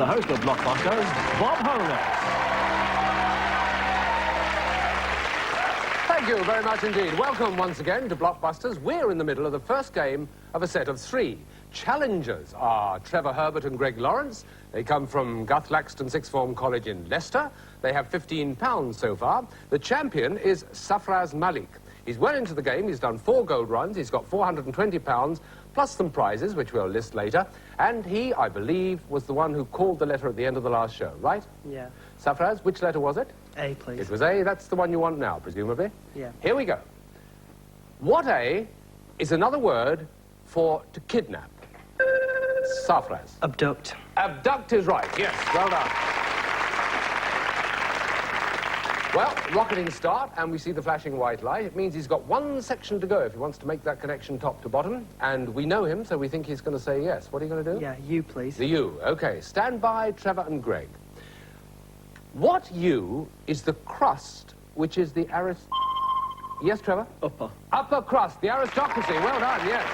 the host of Blockbusters, Bob Holness. Thank you very much indeed. Welcome once again to Blockbusters. We're in the middle of the first game of a set of 3. Challengers are Trevor Herbert and Greg Lawrence. They come from Guthlaxton Sixth Form College in Leicester. They have £15 so far. The champion is Safraz Malik. He's well into the game. He's done 4 gold runs. He's got £420, plus some prizes, which we'll list later. And he, I believe, was the one who called the letter at the end of the last show, right? Yeah. Safraz, which letter was it? A, please. It was A. That's the one you want now, presumably? Yeah. Here we go. What A is another word for to kidnap? Safraz. Abduct. Abduct is right, yes. Well done. Well, rocketing start, and we see the flashing white light. It means he's got 1 section to go if he wants to make that connection top to bottom. And we know him, so we think he's going to say yes. What are you going to do? Yeah, U, please. The U. OK. Stand by, Trevor and Greg. What U is the crust, which is the Yes, Trevor? Upper. Upper crust, the aristocracy. Well done, yes.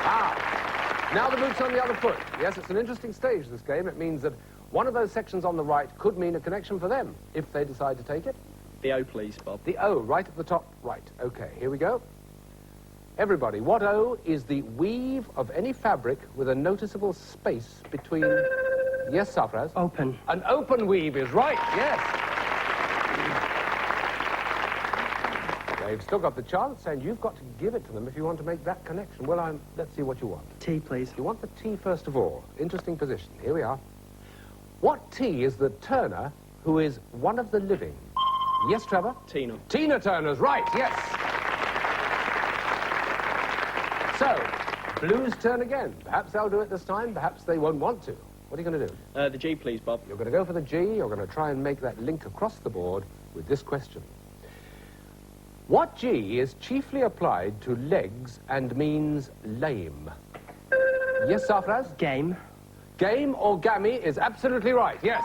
Ah. Now the boot's on the other foot. Yes, it's an interesting stage, this game. It means that one of those sections on the right could mean a connection for them, if they decide to take it. The O, please, Bob. The O, right at the top right. OK, here we go. Everybody, what O is the weave of any fabric with a noticeable space between... Yes, Safraz? Open. An open weave is right, yes. They've still got the chance, and you've got to give it to them if you want to make that connection. Well, let's see what you want. T, please. You want the T first of all. Interesting position. Here we are. What T is the Turner who is one of the living? Yes, Trevor? Tina. Tina Turner's right, yes. So, Blues turn again. Perhaps they'll do it this time, perhaps they won't want to. What are you going to do? The G, please, Bob. You're going to go for the G. You're going to try and make that link across the board with this question. What G is chiefly applied to legs and means lame? Yes, Safraz? Game. Game or gammy is absolutely right, yes.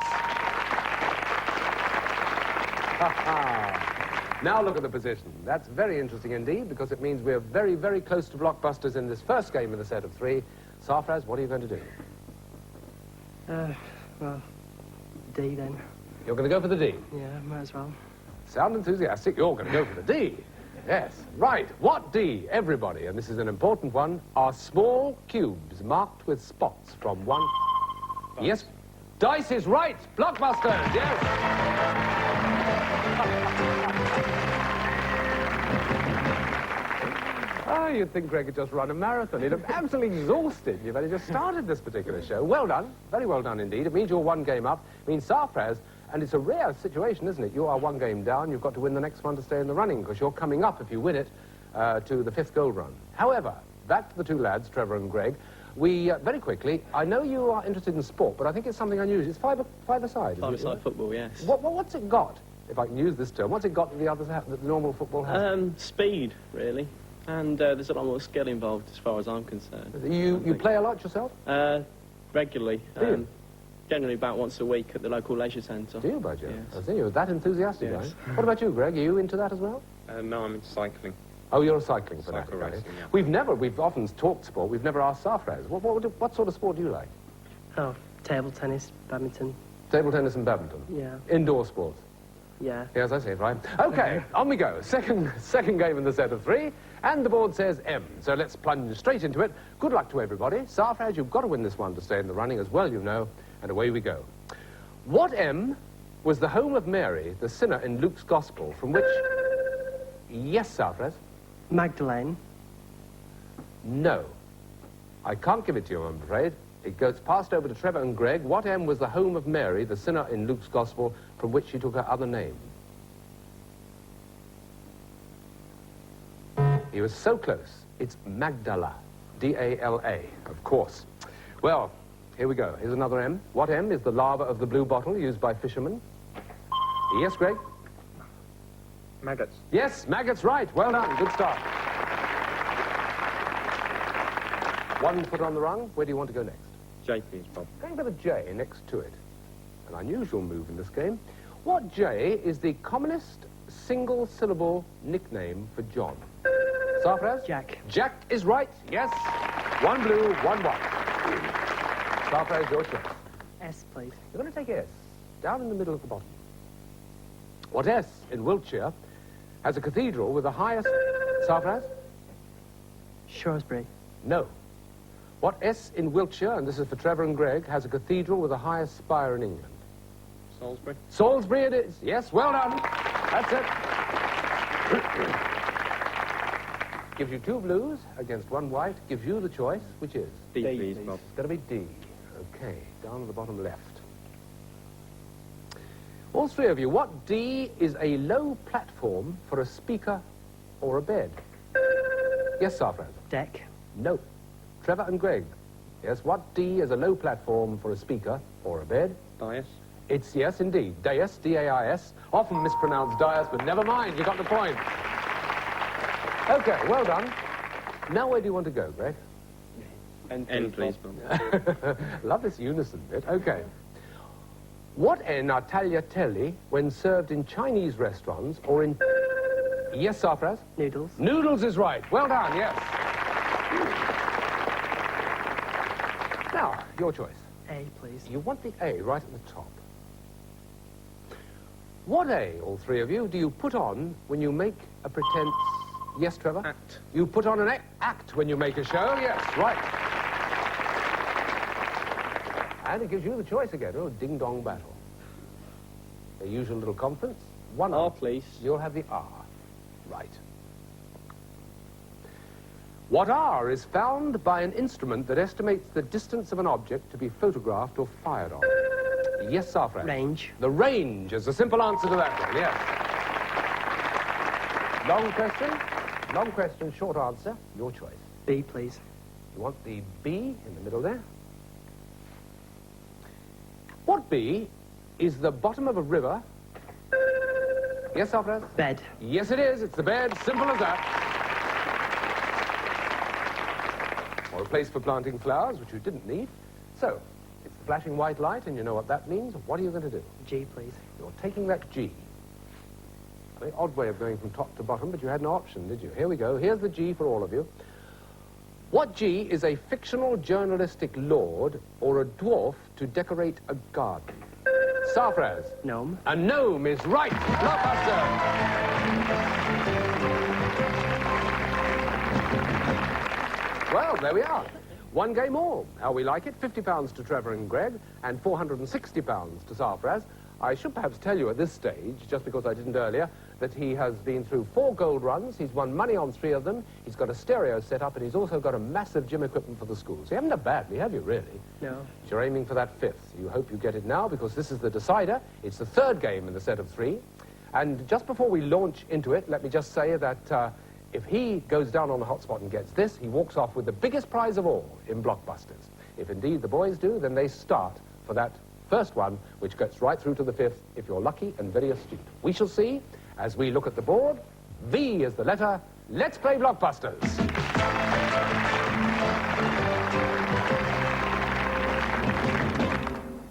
Now look at the position. That's very interesting indeed, because it means we're very, very close to Blockbusters in this first game of the set of 3. Safraz, what are you going to do? Well, D, then. You're going to go for the D? Yeah, might as well. Sound enthusiastic. You're going to go for the D. Yes. Right. What D, everybody, and this is an important one, are small cubes marked with spots from one... Dice. Yes. Dice is right. Blockbusters, yes. Oh, you'd think Greg had just run a marathon. He'd have absolutely exhausted. You've only just started this particular show. Well done. Very well done indeed. It means you're 1 game up. It means Safraz, and it's a rare situation, isn't it? You are 1 game down. You've got to win the next one to stay in the running, because you're coming up, if you win it, to the 5th gold run. However, back to the 2 lads, Trevor and Greg. We, very quickly, I know you are interested in sport, but I think it's something unusual. It's five-a-side. Five-a-side football, yes. What's it got, if I can use this term? What's it got that the others have, that the normal football has? Speed, really. And there's a lot more skill involved, as far as I'm concerned. You play a lot yourself? Regularly. Do you? Generally about once a week at the local leisure centre. Do you, by Jove? Yes. I see you're that enthusiastic, Yes. right? What about you, Greg? Are you into that as well? No, I'm into cycling. Oh, you're a cycling fanatic. Cycle racing, yeah. We've often talked sport. We've never asked Safraz. What sort of sport do you like? Oh, table tennis, badminton. Table tennis and badminton? Yeah. Indoor sports? Yeah. Yes, I see it, right. OK, on we go. Second game in the set of 3, and the board says M. So let's plunge straight into it. Good luck to everybody. Safraz, you've got to win this one to stay in the running as well, you know, and away we go. What M was the home of Mary, the sinner in Luke's Gospel, from which... Yes, Safraz? Magdalene. No. I can't give it to you, I'm afraid. It goes passed over to Trevor and Greg. What M was the home of Mary, the sinner in Luke's Gospel, from which she took her other name? He was so close. It's Magdala. D-A-L-A, of course. Well, here we go. Here's another M. What M is the larva of the blue bottle used by fishermen? Yes, Greg? Maggots. Yes, maggots, right. Well done. Good start. 1 foot on the rung. Where do you want to go next? J, please, Bob. Going for the J next to it. An unusual move in this game. What J is the commonest single-syllable nickname for John? Safraz? Jack. Jack is right, yes. 1 blue, 1 white. Safraz, your choice. S, please. You're going to take S, down in the middle at the bottom. What S in Wiltshire has a cathedral with the highest... Sarfraz? Shrewsbury. No. What S in Wiltshire, and this is for Trevor and Greg, has a cathedral with the highest spire in England? Salisbury. Salisbury it is. Yes, well done. That's it. Gives you 2 blues against 1 white. Gives you the choice, which is? D, D, please, please. Bob. It's going to be D. Okay, down at the bottom left. All 3 of you, what D is a low platform for a speaker or a bed? Yes, Sarfraz? Deck. No. Trevor and Greg. Yes, what D is a low platform for a speaker or a bed? Dais. It's, yes, indeed, dais, D-A-I-S. Often mispronounced dais, but never mind, you got the point. Okay, well done. Now where do you want to go, Greg? N, please, Bob. Love this unison bit. Okay. What N are tagliatelle when served in Chinese restaurants or in... Yes, Sarfraz? Noodles. Noodles is right. Well done, yes. Now, your choice. A, please. You want the A right at the top. What A, all 3 of you, do you put on when you make a pretense... Yes, Trevor? Act. You put on an act when you make a show? Yes, right. And it gives you the choice again. Oh, ding-dong battle. The usual little conference. 1 R, R. please. You'll have the R. Right. What R is found by an instrument that estimates the distance of an object to be photographed or fired on? Yes, Sarfraz? Range. The range is a simple answer to that one, yes. Long question, short answer. Your choice. B, please. You want the B in the middle there? What B is the bottom of a river? Yes, Sarfraz? Bed. Yes, it is. It's the bed. Simple as that. Or a place for planting flowers, which you didn't need. So, it's the flashing white light, and you know what that means. What are you going to do? G, please. You're taking that G. A very odd way of going from top to bottom, but you had no option, did you? Here we go. Here's the G for all of you. What G is a fictional journalistic lord or a dwarf to decorate a garden? Sarfraz. Gnome. A gnome is right. Blockbuster. Well, there we are. 1 game more. How we like it. £50 to Trevor and Greg and £460 to Sarfraz. I should perhaps tell you at this stage, just because I didn't earlier, that he has been through 4 gold runs. He's won money on 3 of them. He's got a stereo set up, and he's also got a massive gym equipment for the school. So you haven't done badly, have you, really? No. You're aiming for that 5th. You hope you get it now, because this is the decider. It's the 3rd game in the set of 3. And just before we launch into it, let me just say that if he goes down on the hot spot and gets this, he walks off with the biggest prize of all in Blockbusters. If indeed the boys do, then they start for that first one, which gets right through to the 5th, if you're lucky and very astute. We shall see as we look at the board. V is the letter. Let's play Blockbusters.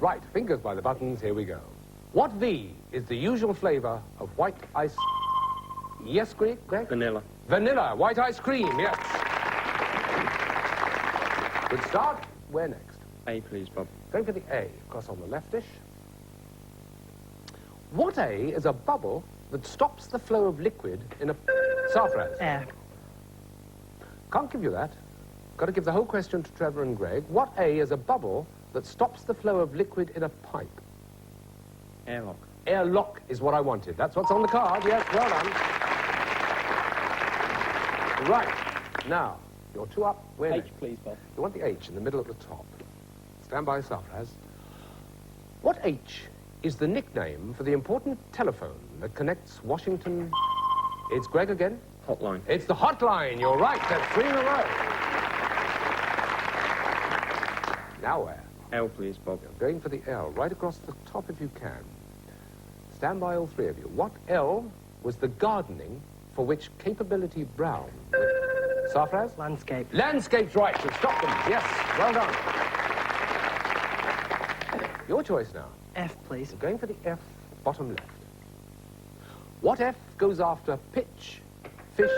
Right, fingers by the buttons, here we go. What V is the usual flavor of white ice? Yes, Greg? Vanilla. Vanilla, white ice cream, yes. Good start. Where next? A, please, Bob. Going for the A, across on the leftish. What A is a bubble that stops the flow of liquid in a... Sarfraz. Air. Can't give you that. Got to give the whole question to Trevor and Greg. What A is a bubble that stops the flow of liquid in a pipe? Airlock. Airlock is what I wanted. That's what's on the card. Yes, well done. Right. Now, you're 2 up. Where H, next? please, Bob. You want the H in the middle at the top. Stand by, Sarfraz. What H is the nickname for the important telephone that connects Washington... It's Greg again. Hotline. It's the hotline. You're right. That's 3 in a row. Now where? L, please, Bob. You're going for the L, right across the top if you can. Stand by, all 3 of you. What L was the gardening for which Capability Brown... Sarfraz? Landscape. Landscape's right. Should stop them. Yes. Well done. Your choice now. F, please. You're going for the F, bottom left. What F goes after pitch, fish?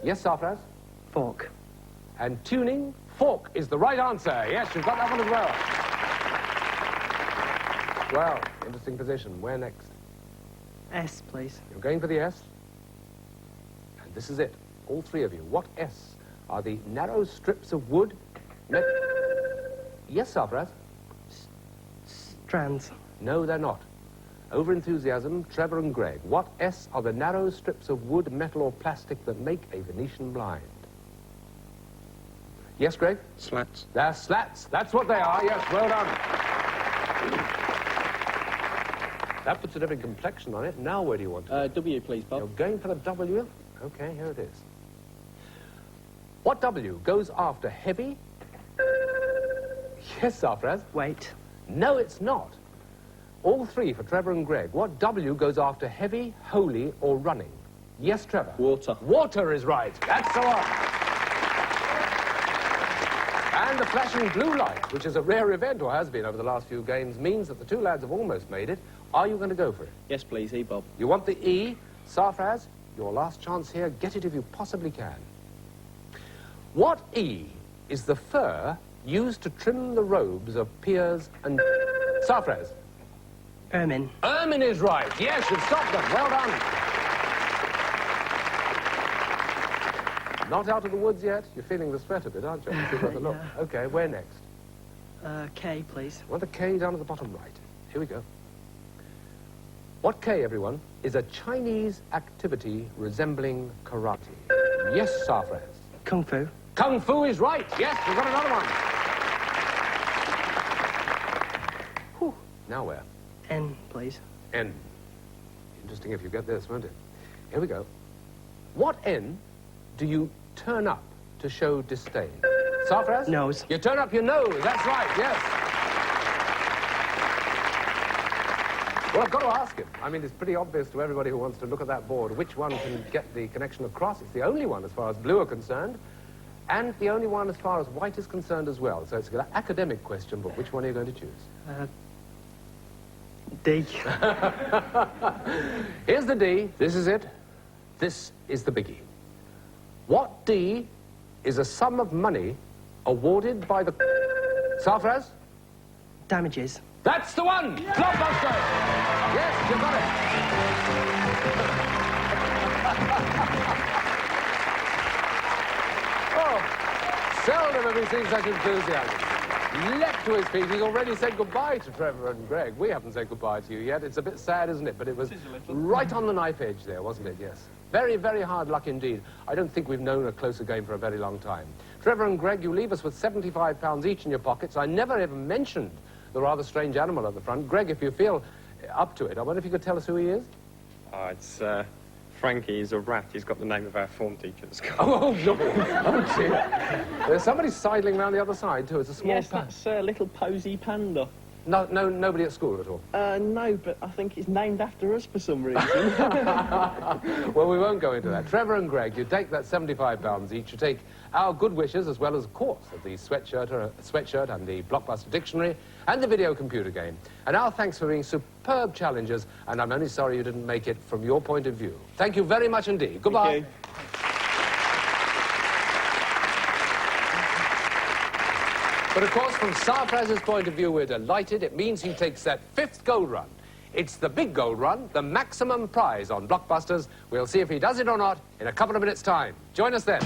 Yes, Sarfraz? Fork. And tuning, fork is the right answer. Yes, you've got that one as well. Well, interesting position. Where next? S, please. You're going for the S. And this is it. All three of you. What S are the narrow strips of wood? Yes, Sarfraz? Strands. No, they're not. Over-enthusiasm, Trevor and Greg. What S are the narrow strips of wood, metal or plastic that make a Venetian blind? Yes, Greg? Slats. They're slats. That's what they are. Yes, well done. That puts a different complexion on it. Now where do you want to go? W, please, Bob. You're going for the W? Okay, here it is. What W goes after heavy? Yes, Sarfraz. Weight. No, it's not. All three for Trevor and Greg. What W goes after heavy, holy, or running? Yes, Trevor. Water. Water is right. That's the one. And the flashing blue light, which is a rare event, or has been over the last few games, means that the two lads have almost made it. Are you going to go for it? Yes, please, E, Bob. You want the E? Sarfraz, your last chance here. Get it if you possibly can. What E is the fur used to trim the robes of peers and... Sarfraz. Ermine. Ermine is right. Yes, you've stopped them. Well done. Not out of the woods yet? You're feeling the sweat a bit, aren't you? You've got the look. Yeah. Okay, where next? K, please. Want the K down at the bottom right. Here we go. What K, everyone, is a Chinese activity resembling karate? Yes, Sarfraz. Kung Fu. Kung Fu is right. Yes, we've got another one. Whew. Now where? N, please. N. Interesting if you get this, won't it? Here we go. What N do you turn up to show disdain? Sarfraz? Nose. You turn up your nose. That's right, yes. Well, I've got to ask him. I mean, it's pretty obvious to everybody who wants to look at that board which one can get the connection across. It's the only one as far as blue are concerned, and the only one as far as white is concerned as well. So it's an academic question, but which one are you going to choose? D. Here's the D. This is it. This is the biggie. What D is a sum of money awarded by the... Sarfraz? Damages. That's the one! Blockbusters! Yes, you got it. Oh, seldom have we seen such enthusiasm. Leapt to his feet. He's already said goodbye to Trevor and Greg. We haven't said goodbye to you yet. It's a bit sad, isn't it? But it was right on the knife edge there, wasn't it? Yes. Very, very hard luck indeed. I don't think we've known a closer game for a very long time. Trevor and Greg, you leave us with £75 each in your pockets. I never ever mentioned the rather strange animal at the front. Greg, if you feel up to it, I wonder if you could tell us who he is? It's Frankie. He's a rat. He's got the name of our form teacher at school. Oh, no. Oh, dear. There's somebody sidling around the other side, too. It's a small... Yes, that's Little Posy Panda. No, nobody at school at all? No, but I think it's named after us for some reason. Well, we won't go into that. Trevor and Greg, you take that £75 each. You take our good wishes, as well as, of course, of the sweatshirt and the Blockbuster dictionary and the video computer game. And our thanks for being superb challengers, and I'm only sorry you didn't make it from your point of view. Thank you very much indeed. Goodbye. Thank you. But of course, from Sarfraz's point of view, we're delighted. It means he takes that 5th gold run. It's the big gold run, the maximum prize on Blockbusters. We'll see if he does it or not in a couple of minutes' time. Join us then.